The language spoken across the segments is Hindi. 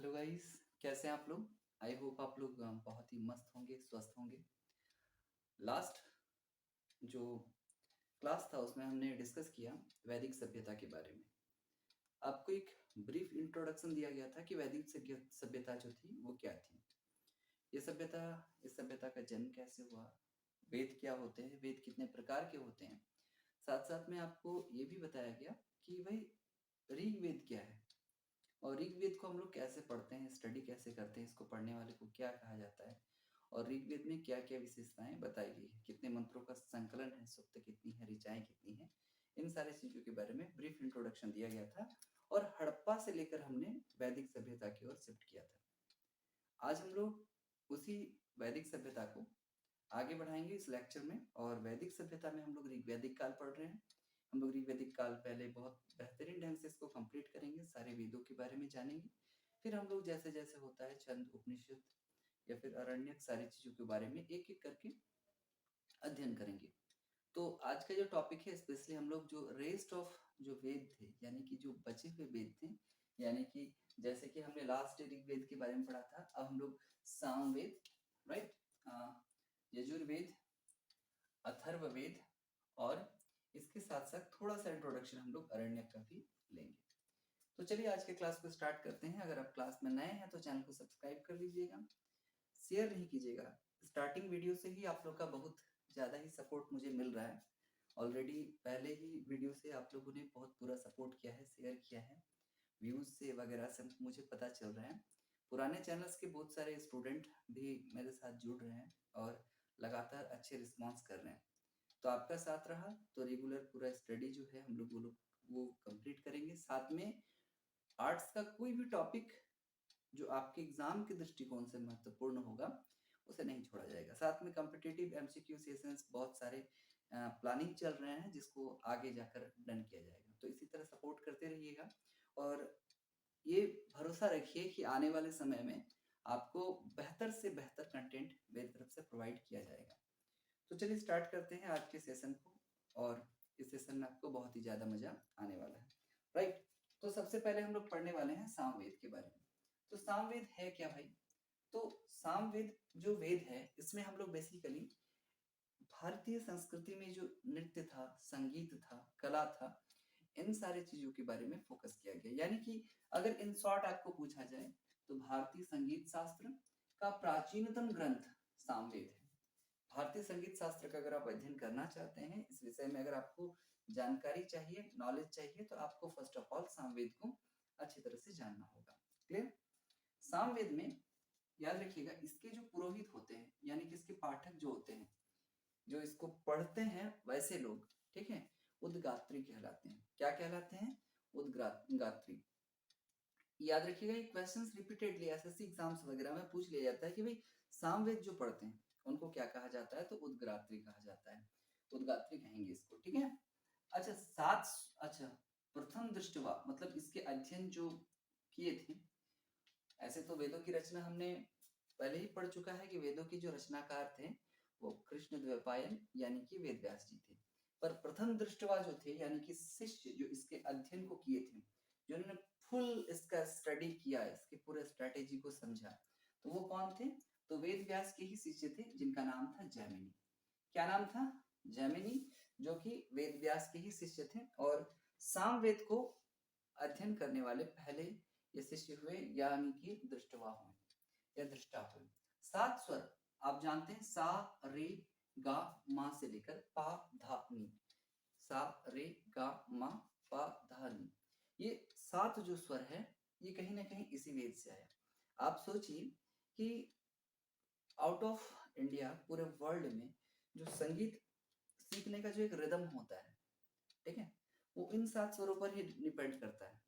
हेलो गाइस, कैसे हैं आप लोग? आई होप आप लोग बहुत ही मस्त होंगे, स्वस्थ होंगे। लास्ट जो क्लास था उसमें हमने डिस्कस किया वैदिक सभ्यता के बारे में। आपको एक ब्रीफ इंट्रोडक्शन दिया गया था कि वैदिक सभ्यता जो थी वो क्या थी। ये सभ्यता इस सभ्यता का जन्म कैसे हुआ, वेद क्या होते हैं, वेद कितने प्रकार के होते हैं। साथ साथ में आपको ये भी बताया गया कि भाई ऋग्वेद क्या है और ऋग्वेद को हम लोग कैसे पढ़ते हैं, स्टडी कैसे करते हैं, इसको पढ़ने वाले को क्या कहा जाता है और ऋग्वेद में क्या क्या विशेषताएं बताई गई है, कितने मंत्रों का संकलन है, सूक्त कितनी है, ऋचाएं कितनी है। इन सारी चीजों के बारे में ब्रीफ इंट्रोडक्शन दिया गया था और हड़प्पा से लेकर हमने वैदिक सभ्यता की ओर शिफ्ट किया था। आज हम लोग उसी वैदिक सभ्यता को आगे बढ़ाएंगे इस लेक्चर में। और वैदिक सभ्यता में हम लोग ऋग्वैदिक काल पढ़ रहे हैं। हम लोग ऋग्वैदिक काल पहले बहुत बेहतरीन ढंग से इसको कंप्लीट करेंगे, सारे वेदों के बारे में जानेंगे। फिर हम लोग जैसे जैसे होता है छंद, उपनिषद या फिर अरण्यक, सारी चीजों के बारे में एक एक करके अध्ययन करेंगे। तो आज का जो टॉपिक है, स्पेशली हम लोग जो रेस्ट ऑफ जो वेद थे, यानी कि जो बचे हुए वेद थे, यानी कि जैसे कि हमने लास्ट ऋग्वेद के बारे में पढ़ा था, अब हम लोग सामवेद, राइट, यजुर्वेद, अथर्ववेद और इसके साथ साथ थोड़ा सा इंट्रोडक्शन हम लोग अरण्यक का भी लेंगे। तो चलिए आज के क्लास को स्टार्ट करते हैं। अगर आप क्लास में नए हैं तो चैनल को सब्सक्राइब कर लीजिएगा, शेयर नहीं कीजिएगा। स्टार्टिंग वीडियो से ही आप लोग का बहुत ज़्यादा ही सपोर्ट मुझे मिल रहा है। ऑलरेडी पहले ही वीडियो से आप लोगों ने बहुत पूरा सपोर्ट किया है, शेयर किया है, व्यूज से वगैरह से मुझे पता चल रहा है। पुराने चैनल्स के बहुत सारे स्टूडेंट भी मेरे साथ जुड़ रहे हैं और लगातार अच्छे रिस्पॉन्स कर रहे हैं। तो आपका साथ रहा तो रेगुलर पूरा स्टडी जो है हम लोग वो कंप्लीट करेंगे। साथ में आर्ट्स का कोई भी टॉपिक जो आपके एग्जाम के दृष्टिकोण से महत्वपूर्ण होगा उसे नहीं छोड़ा जाएगा। साथ में कॉम्पिटिटिव एमसीक्यू सेशंस बहुत सारे प्लानिंग चल रहे हैं जिसको आगे जाकर डन किया जाएगा। तो इसी तरह सपोर्ट करते रहिएगा और ये भरोसा रखिए कि आने वाले समय में आपको बेहतर से बेहतर कंटेंट मेरी तरफ से प्रोवाइड किया जाएगा। तो चलिए स्टार्ट करते हैं आज के सेशन को और इस सेशन में आपको बहुत ही ज्यादा मजा आने वाला है, राइट। तो सबसे पहले हम लोग पढ़ने वाले हैं सामवेद के बारे में। तो सामवेद है क्या भाई? तो सामवेद जो वेद है इसमें हम लोग बेसिकली भारतीय संस्कृति में जो नृत्य था, संगीत था, कला था, इन सारी चीजों के बारे में फोकस किया गया। यानी कि अगर इन शॉर्ट आपको पूछा जाए तो भारतीय संगीत शास्त्र का प्राचीनतम ग्रंथ सामवेद है। भारतीय संगीत शास्त्र का अगर आप अध्ययन करना चाहते हैं, इस विषय में अगर आपको जानकारी चाहिए, नॉलेज चाहिए, तो आपको फर्स्ट ऑफ ऑल सामवेद को अच्छी तरह से जानना होगा। क्लियर? सामवेद में याद रखिएगा इसके जो पुरोहित होते हैं, यानी कि इसके पाठक जो होते हैं, जो इसको पढ़ते हैं वैसे लोग, ठीक है, उद्गात्री कहलाते हैं। क्या कहलाते हैं? उद्गात्री। याद रखिएगा ये क्वेश्चंस रिपीटेडली एसएससी एग्जाम्स वगैरह में पूछ लिया जाता है कि भाई सामवेद जो पढ़ते हैं उनको क्या कहा जाता है, तो उद्गात्री कहा जाता है, उद्गात्री कहेंगे इसको, ठीक है। अच्छा, अच्छा, प्रथम दृष्टवा मतलब इसके अध्ययन जो किए थे, ऐसे तो वेदों की रचना हमने पहले ही पढ़ चुका है कि वेदों के जो रचनाकार थे वो कृष्ण द्वैपायन यानी कि वेद व्यास जी थे। पर प्रथम दृष्टवा जो थे, यानी कि शिष्य जो इसके अध्ययन को किए थे, जिन्होंने फुल इसका स्टडी किया, इसके पूरे स्ट्रेटेजी को समझा, तो वो कौन थे? तो वेद व्यास के ही शिष्य थे जिनका नाम था जैमिनी। क्या नाम था? जैमिनी, जो कि वेद व्यास के ही शिष्य थे और सामवेद को अध्ययन करने वाले पहले ये शिष्य हुए, यानी कि दृष्टवा हुए या दृष्टा हुए। 7 स्वर आप जानते हैं, सा रे गा मा से लेकर पा धा नी, सा रे गा मा पा धा नी, ये 7 जो स्वर है ये कहीं ना कहीं इसी वेद से आया। आप सोचिए कि आउट ऑफ इंडिया, पूरे वर्ल्ड में जो संगीत सीखने का जो एक रिदम होता है, ठीक है, वो इन 7 स्वरों पर ही डिपेंड करता है।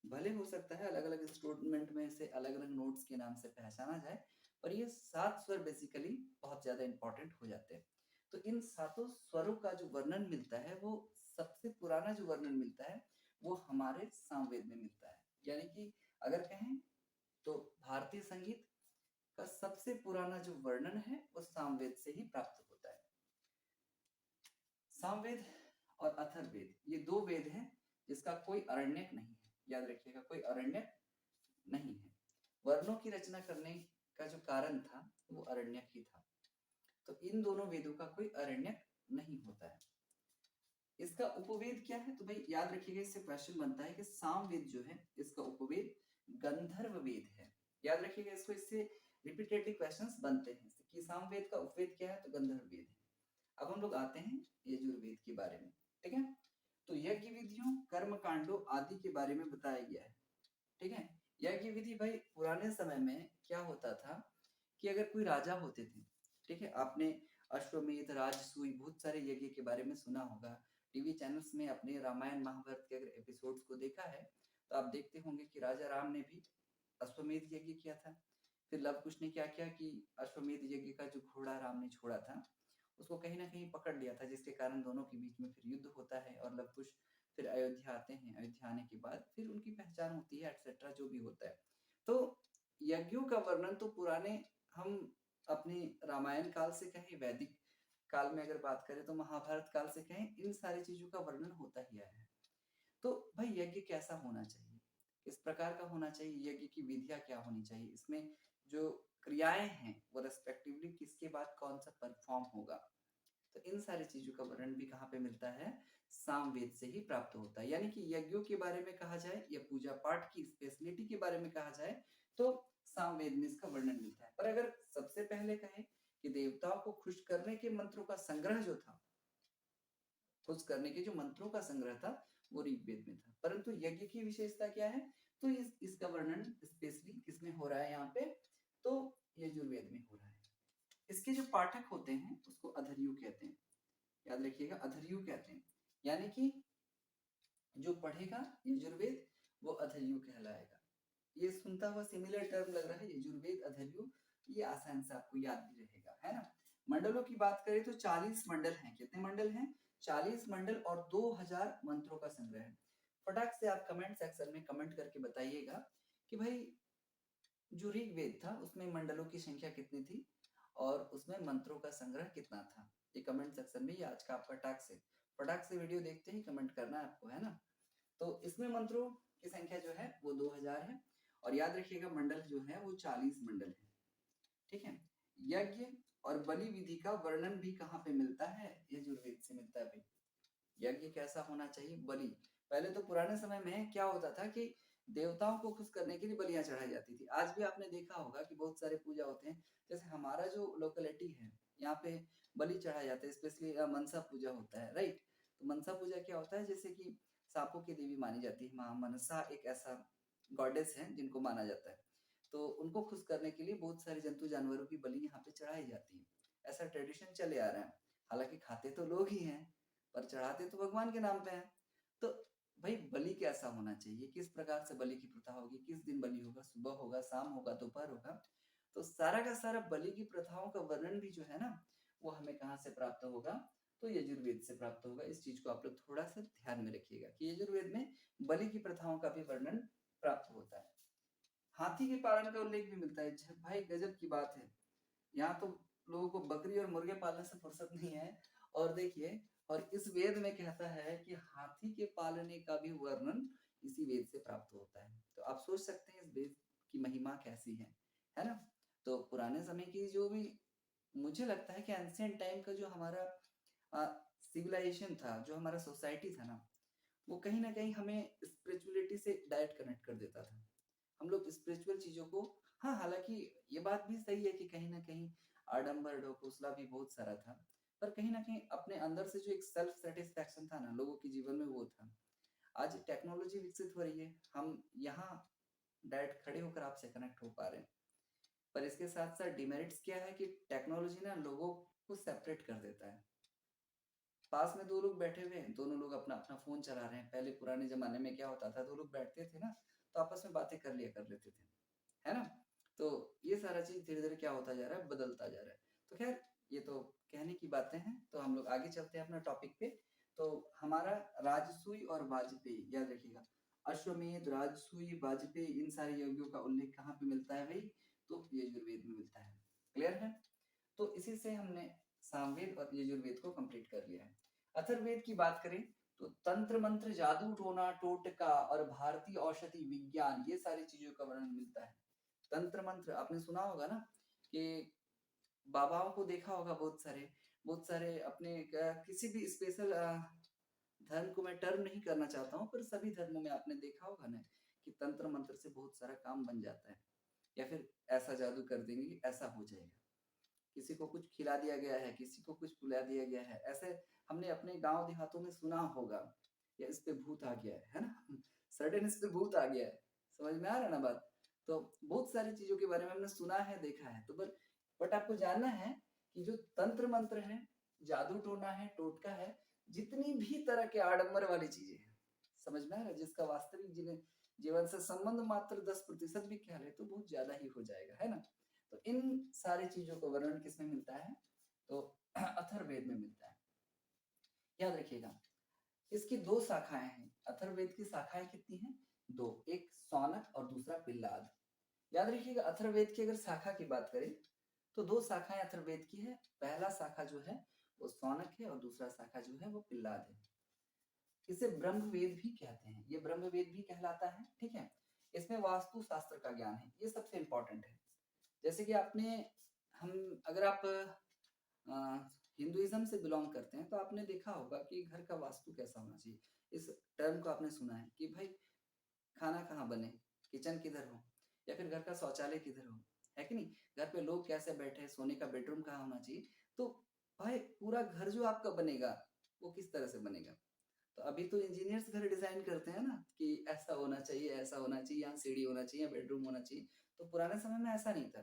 भले हो सकता है अलग अलग इंस्ट्रूमेंट में से अलग अलग नोट्स के नाम से पहचाना जाए, पर ये 7 स्वर बेसिकली बहुत ज्यादा इंपॉर्टेंट हो जाते हैं। तो इन 7 स्वरों का जो वर्णन मिलता है, वो सबसे पुराना जो वर्णन मिलता है वो हमारे सामवेद में मिलता है। यानी कि अगर कहें तो भारतीय संगीत का सबसे पुराना जो वर्णन है वो सामवेद से ही प्राप्त होता है। सामवेद और अथर्ववेद ये 2 वेद हैं जिसका कोई अरण्यक नहीं है। याद रखिएगा, कोई अरण्यक नहीं है। वर्णों की रचना करने का जो कारण था वो अरण्यक ही था। तो इन दोनों वेदों का कोई अरण्यक नहीं होता है। इसका उपवेद क्या है? तो भाई याद रखिएगा, इससे क्वेश्चन बनता है कि सामवेद जो है इसका उपवेद गंधर्व वेद है। याद रखिएगा इसको, इससे रिपीटेडली क्वेश्चंस बनते हैं कि सामवेद का उपवेद क्या है? तो गंधर्व वेद है। अब हम लोग आते हैं यजुर्वेद के बारे में, ठीक है। तो यज्ञ विधियों, कर्म कांडों आदि के बारे में बताया गया है, ठीक है। यज्ञ विधि भाई पुराने समय में क्या होता था कि अगर कोई राजा होते थे, ठीक है, आपने अश्वमेध, राजसूय बहुत सारे यज्ञ के बारे में सुना होगा। टीवी चैनल्स में अपने रामायण महाभारत के अगर एपिसोड्स को देखा है तो आप देखते होंगे कि राजा राम ने भी अश्वमेध यज्ञ किया था। फिर लव कुश ने क्या किया कि अश्वमेध यज्ञ का जो घोड़ा राम ने छोड़ा था उसको कहीं ना कहीं पकड़ लिया था, जिसके कारण दोनों के बीच में फिर युद्ध होता है और लव कुश फिर अयोध्या आते हैं। अयोध्या आने के बाद फिर उनकी पहचान होती है, एटसेट्रा जो भी होता है। तो यज्ञों का वर्णन तो पुराने, हम अपने रामायण काल से कहें, वैदिक काल में अगर बात करें तो महाभारत काल से कहें, इन सारी चीजों का वर्णन होता ही आया है। तो भाई यज्ञ कैसा होना चाहिए, किस प्रकार का होना चाहिए, यज्ञ की विधियां क्या होनी चाहिए, इसमें जो क्रियाएं हैं वो रेस्पेक्टिवली किसके बाद कौन सा परफॉर्म होगा, तो इन सारी चीजों का वर्णन भी कहाँ पे मिलता है? सामवेद से ही प्राप्त होता है। यानी कि यज्ञों के बारे में कहा जाए या पूजा पाठ की स्पेशलिटी के बारे में कहा जाए तो सामवेद में इसका वर्णन मिलता है। पर अगर सबसे पहले कहें कि देवताओं को खुश करने के मंत्रों का संग्रह जो था, खुश करने के जो मंत्रों का संग्रह था वो ऋग्वेद में था। परंतु यज्ञ की विशेषता क्या है? तो इसका वर्णन स्पेशली किसमें हो रहा है यहाँ पे? तो यजुर्वेद में हो रहा है। इसके जो पाठक होते हैं उसको अधर्यु कहते हैं। याद रखिएगा, अधर्यु कहते हैं। यानी कि जो पढ़ेगा यजुर्वेद वो अधर्यु कहलाएगा। ये सुनता हुआ सिमिलर टर्म लग रहा है, यजुर्वेद, अधर्यु, ये आसान से आपको याद भी रहेगा, है ना। मंडलों की बात करें तो 40 मंडल हैं। कितने मंडल हैं? 40 मंडल और 2000 मंत्रों का संग्रह है। फटाक से आप कमेंट सेक्शन में कमेंट करके बताइएगा कि भाई जो ऋग्वेद था उसमें मंडलों की संख्या कितनी थी और उसमें मंत्रों का संग्रह कितना था। ये कमेंट सेक्शन में, ये आज का आपका फटाक से वीडियो देखते ही कमेंट करना है आपको, है ना। तो इसमें मंत्रों की संख्या जो है वो 2000 है और याद रखिएगा मंडल जो है वो 40 मंडल है, ठीक है। यज्ञ और बलि विधि का वर्णन भी कहाँ पे मिलता है? यजुर्वेद से मिलता है भाई। यज्ञ कैसा होना चाहिए? बलि। पहले तो पुराने समय में क्या होता था कि देवताओं को खुश करने के लिए बलियां चढ़ाई जाती थी। आज भी आपने देखा होगा कि बहुत सारे पूजा होते हैं, जैसे हमारा जो लोकेलिटी है यहाँ पे बलि चढ़ाया जाता है, स्पेशली मनसा पूजा होता है, राइट। तो मनसा पूजा क्या होता है? जैसे कि सांपों की देवी मानी जाती है माँ मनसा, एक ऐसा गॉडेस है जिनको माना जाता है। तो उनको खुश करने के लिए बहुत सारे जंतु जानवरों की बलि यहाँ पे चढ़ाई जाती है। ऐसा ट्रेडिशन चले आ रहा है। हालांकि खाते तो लोग ही हैं पर चढ़ाते तो भगवान के नाम पे हैं। तो भाई बलि कैसा होना चाहिए, किस प्रकार से बलि की प्रथा होगी, किस दिन बलि होगा, सुबह होगा, शाम होगा, दोपहर होगा, तो सारा का सारा बलि की प्रथाओं का वर्णन भी जो है ना वो हमें कहाँ से प्राप्त होगा? तो यजुर्वेद से प्राप्त होगा। इस चीज को आप लोग थोड़ा सा ध्यान में रखिएगा कि यजुर्वेद में बलि की प्रथाओं का भी वर्णन प्राप्त होता है। हाथी के पालन का उल्लेख भी मिलता है। भाई गजब की बात है, यहाँ तो लोगों को बकरी और मुर्गे पालने से फुर्सत नहीं है। और देखिए, और इस वेद में कहता है कि हाथी के पालने का भी वर्णन इसी वेद से प्राप्त होता है। तो आप सोच सकते हैं इस वेद की महिमा कैसी है ना। तो पुराने समय की जो भी, मुझे लगता है कि एंशिएंट टाइम का जो हमारा सिविलाइजेशन था, जो हमारा सोसाइटी था ना, वो कहीं ना कहीं हमें स्पिरिचुअलिटी से डायरेक्ट कनेक्ट कर देता था। हम लोग स्पिरिचुअल चीजों को, हाँ हालांकि ये बात भी सही है कि कहीं ना कहीं आडंबर ढोकुसला भी बहुत सारा था, पर कहीं ना कहीं अपने अंदर से जो एक सेल्फ सेटिस्फैक्शन था ना लोगों के जीवन में वो था। आज टेक्नोलॉजी विकसित हो रही है, हम यहाँ डायरेक्ट खड़े होकर आपसे कनेक्ट हो पा रहे हैं, पर इसके साथ साथ डिमेरिट्स क्या है कि टेक्नोलॉजी ना लोगों को सेपरेट कर देता है। पास में दो लोग बैठे हुए हैं, दोनों लोग अपना अपना फोन चला रहे हैं। पहले पुराने जमाने में क्या होता था, दो लोग बैठते थे ना तो आपस में बातें कर लिया कर लेते थे, है ना। तो ये सारा चीज धीरे धीरे क्या होता जा रहा है, बदलता जा रहा है। तो खैर ये तो कहने की बातें हैं, तो हम लोग आगे चलते हैं अपना टॉपिक पे। तो हमारा राजसूय और वाजपेयी, याद रखिएगा, अश्वमेध, राजसूय, वाजपेयी, इन सारे यज्ञों का उल्लेख कहाँ पे मिलता है भाई? तो यजुर्वेद में मिलता है। क्लियर है? तो इसी से हमने सामवेद और यजुर्वेद को कंप्लीट कर लिया है। अथर्ववेद की बात करें तो तंत्र मंत्र, जादू टोना टोटका और भारतीय औषधि विज्ञान, ये सारी चीजों का वर्णन मिलता है। तंत्र मंत्र आपने सुना होगा ना कि बाबाओं को देखा होगा बहुत सारे अपने किसी भी स्पेशल धर्म को मैं टर्म नहीं करना चाहता हूँ, पर सभी धर्मों में आपने देखा होगा ना कि तंत्र मंत्र से बहुत सारा काम बन जाता है, या फिर ऐसा जादू कर देंगे कि ऐसा हो जाएगा। किसी को कुछ खिला दिया गया है, किसी को कुछ पिला दिया गया है, ऐसे हमने अपने गांव देहातों में सुना होगा, या इस पे भूत आ गया है ना सर्टेन इस पे भूत आ गया है, समझ में आ रहा है ना बात। तो बहुत सारी चीजों के बारे में हमने सुना है, देखा है, तो बट आपको जानना है कि जो तंत्र मंत्र है, जादू टोना है, टोटका है, जितनी भी तरह के आडंबर वाली चीजें हैं, समझ में आ रहा है, जिसका वास्तविक जीवन से संबंध मात्र 10% भी कह ले तो बहुत ज्यादा ही हो जाएगा, है ना। तो इन सारी चीजों को वर्णन किसमें मिलता है, तो अथर्ववेद में मिलता है। याद रखिएगा, इसकी दो शाखाएं हैं। अथर्ववेद की शाखाएं कितनी हैं? दो, एक सौनक और दूसरा पिल्लाद। याद रखिएगा, अथर्ववेद की अगर शाखा की बात करें तो दो शाखाएं अथर्ववेद की है। पहला शाखा जो है वो सौनक है और दूसरा शाखा जो है वो पिल्लाद है। इसे ब्रह्मवेद भी कहते हैं, ये ब्रह्मवेद भी कहलाता है, ठीक है। इसमें वास्तु शास्त्र का ज्ञान है, ये सबसे इंपॉर्टेंट है। जैसे कि अगर आप हिंदुइज्म से बिलोंग करते हैं तो आपने देखा होगा कि घर का वास्तु कैसा होना चाहिए। इस टर्म को आपने सुना है कि भाई खाना कहाँ बने, किचन किधर हो, या फिर घर का शौचालय किधर हो, है कि नहीं, घर पे लोग कैसे बैठे, सोने का बेडरूम कहाँ होना चाहिए। तो भाई पूरा घर जो आपका बनेगा वो किस तरह से बनेगा। तो अभी तो इंजीनियर्स घर डिजाइन करते हैं ना कि ऐसा होना चाहिए, ऐसा होना चाहिए, यहाँ सीढ़ी होना चाहिए, बेडरूम होना चाहिए। तो पुराने समय में ऐसा नहीं था।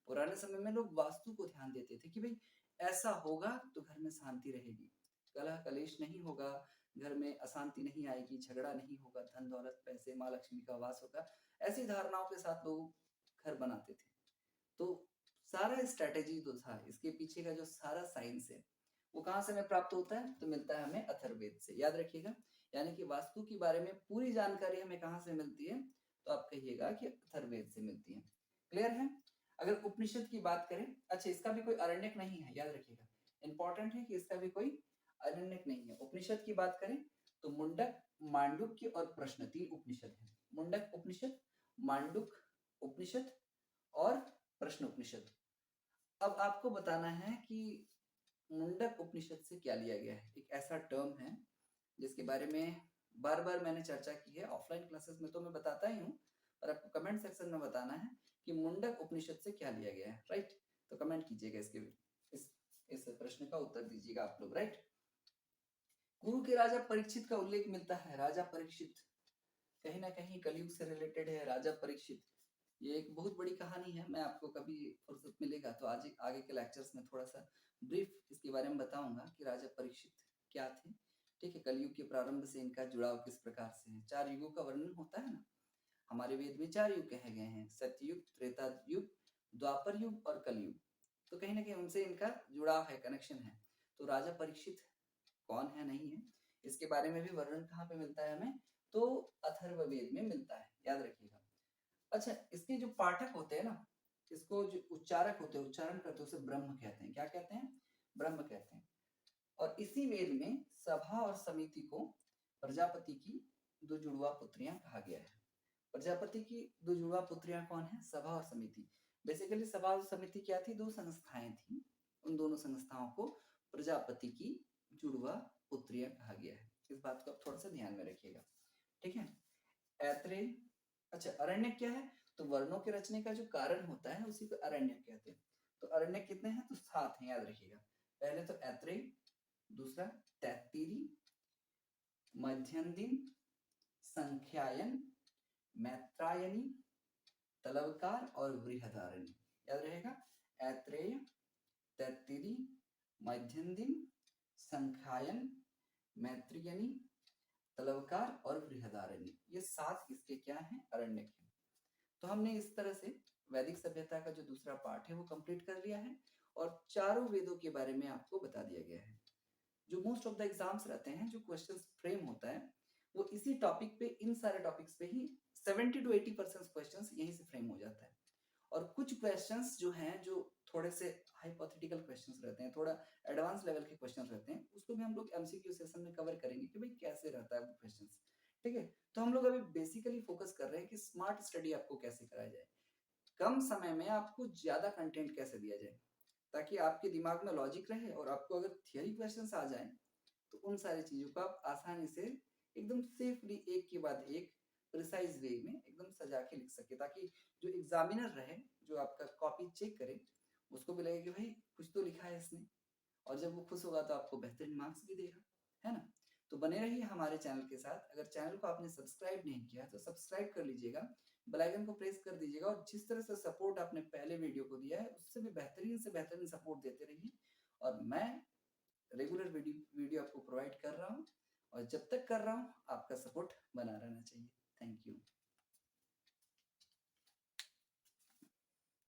पुराने समय में लोग वास्तु को ध्यान देते थे कि भाई ऐसा होगा तो घर में शांति रहेगी, कलह कलेश नहीं होगा, घर में अशांति नहीं आएगी, झगड़ा नहीं होगा, धन दौलत पैसे माँ लक्ष्मी का वास होगा। ऐसी धारणाओं के साथ लोग घर बनाते थे। तो सारा स्ट्रेटेजी जो था, इसके पीछे का जो सारा साइंस है वो कहाँ से हमें प्राप्त होता है, तो मिलता है हमें अथर्ववेद से। याद रखिएगा, यानी कि वास्तु के बारे में पूरी जानकारी हमें कहाँ से मिलती है, तो आप कहिएगा कि अथर्ववेद से मिलती है। क्लियर है। अगर उपनिषद की बात करें, अच्छा इसका भी कोई अरण्यक नहीं है, याद रखिएगा, इंपॉर्टेंट है कि इसका भी कोई अरण्यक नहीं है। उपनिषद की बात करें तो मुंडक, मांडुक्य और प्रश्न, 3 उपनिषद है। मुंडक उपनिषद, मांडुक उपनिषद और प्रश्न उपनिषद। अब आपको बताना है कि मुंडक उपनिषद से क्या लिया गया है। एक ऐसा टर्म है जिसके बारे में बार बार मैंने चर्चा की है, ऑफलाइन क्लासेस में तो मैं बताता ही हूँ, और आपको कमेंट सेक्शन में बताना है कि मुंडक उपनिषद से क्या लिया गया है, राइट। तो कमेंट कीजिएगा, इस प्रश्न का उत्तर दीजिएगा आप लोग, राइट। कुरु के राजा परीक्षित का उल्लेख मिलता है। राजा परीक्षित कहीं ना कहीं कलयुग से रिलेटेड है। राजा परीक्षित, ये एक बहुत बड़ी कहानी है। मैं आपको कभी फुर्सत मिलेगा तो आज आगे के लेक्चर्स में थोड़ा सा ब्रीफ इसके बारे में बताऊंगा कि राजा परीक्षित क्या थे, ठीक है। कलयुग के प्रारंभ से इनका जुड़ाव किस प्रकार से है। 4 युगों का वर्णन होता है ना, हमारे वेद में 4 युग कहे गए हैं, सत्ययुग, त्रेता युग, द्वापर युग और कलयुग। तो कहीं ना कहीं उनसे इनका जुड़ाव है, कनेक्शन है। तो राजा परीक्षित कौन है, नहीं है, इसके बारे में भी वर्णन कहाँ पे मिलता है हमें, तो अथर्ववेद में मिलता है, याद रखिएगा। अच्छा, इसके जो पाठक होते हैं ना, इसको जो उच्चारक होते हैं, उच्चारण करते हैं, उसे ब्रह्म कहते हैं। क्या कहते हैं? ब्रह्म कहते हैं। और इसी वेद में सभा और समिति को प्रजापति की 2 जुड़वा पुत्रियां कहा गया है। प्रजापति की 2 जुड़वा पुत्रियां कौन है? सभा और समिति। बेसिकली सभा और समिति क्या थी? 2 संस्थाएं थी। उन दोनों संस्थाओं को प्रजापति की जुड़वा पुत्रियां कहा गया है। इस बात को आप थोड़ा सा ध्यान में रखिएगा, ठीक है। ऐत्रेय, अच्छा अरण्य क्या है? तो वर्णों के रचने का जो कारण होता है उसी को अरण्य कहते हैं। तो अरण्य कितने हैं? तो 7 हैं, याद रखिएगा। पहले तो ऐत्रेय, दूसरा तैत्तिरी, मध्यंदिन, संख्यायन, मैत्रायनी, तलवकार और बृहदारण्य। याद रहेगा, ऐत्रेय, तैत्तिरी, मध्यंदिन, संख्यायन, मैत्रियनी, तलवकार और बृहदारण्य, ये 7 इसके क्या हैं? अरण्यक हैं। तो हमने इस तरह से वैदिक सभ्यता का जो दूसरा पार्ट है वो कंप्लीट कर लिया है, और चारों वेदों के बारे में आपको बता दिया गया है। जो मोस्ट ऑफ द एग्जाम्स रहते हैं, जो क्वेश्चंस फ्रेम होता है वो इसी टॉपिक पे, इन सारे टॉपिक्स पे ही 70 to 80% क्वेश्चंस यहीं से फ्रेम हो जाता है। और कुछ क्वेश्चंस जो हैं, जो थोड़े से हाइपोथेटिकल क्वेश्चंस रहते हैं, थोड़ा एडवांस लेवल के क्वेश्चंस रहते हैं, उसको भी हम लोग एमसीक्यू सेशन में कवर करेंगे कि भाई कैसे रहता है वो क्वेश्चंस, ठीक है। तो हम लोग अभी बेसिकली फोकस कर रहे हैं कि स्मार्ट स्टडी आपको कैसे कराया जाए। कम समय में आपको ज़्यादा कंटेंट कैसे दिया जाए, ताकि आपके दिमाग में लॉजिक रहे और आपको अगर थियरी क्वेश्चंस आ जाएँ, तो उन सारी चीज़ों को आप आसानी से एकदम सेफली एक के बाद एक प्रिसाइज़ वे में एकदम सजा के लिख सकें, ताकि जो एग्ज़ामिनर रहे, जो आपका कॉपी चेक करे, उसको भी लगे कि भाई कुछ तो लिखा है इसने। और जब वो खुश होगा तो आपको बेहतरीन मार्क्स भी देगा, है ना? तो बने रहिए हमारे चैनल के साथ। अगर चैनल को आपने सब्सक्राइब नहीं किया है तो सब्सक्राइब कर लीजिएगा, बेल आइकन को प्रेस कर दीजिएगा और जिस तरह से सपोर्ट आपने पहले वीडियो को दिया है, उससे भी बेहतरीन से बेहतरीन सपोर्ट देते रहिए। और मैं रेगुलर वीडियो आपको प्रोवाइड कर रहा हूँ और जब तक कर रहा हूँ, आपका सपोर्ट बना रहना चाहिए। Thank you.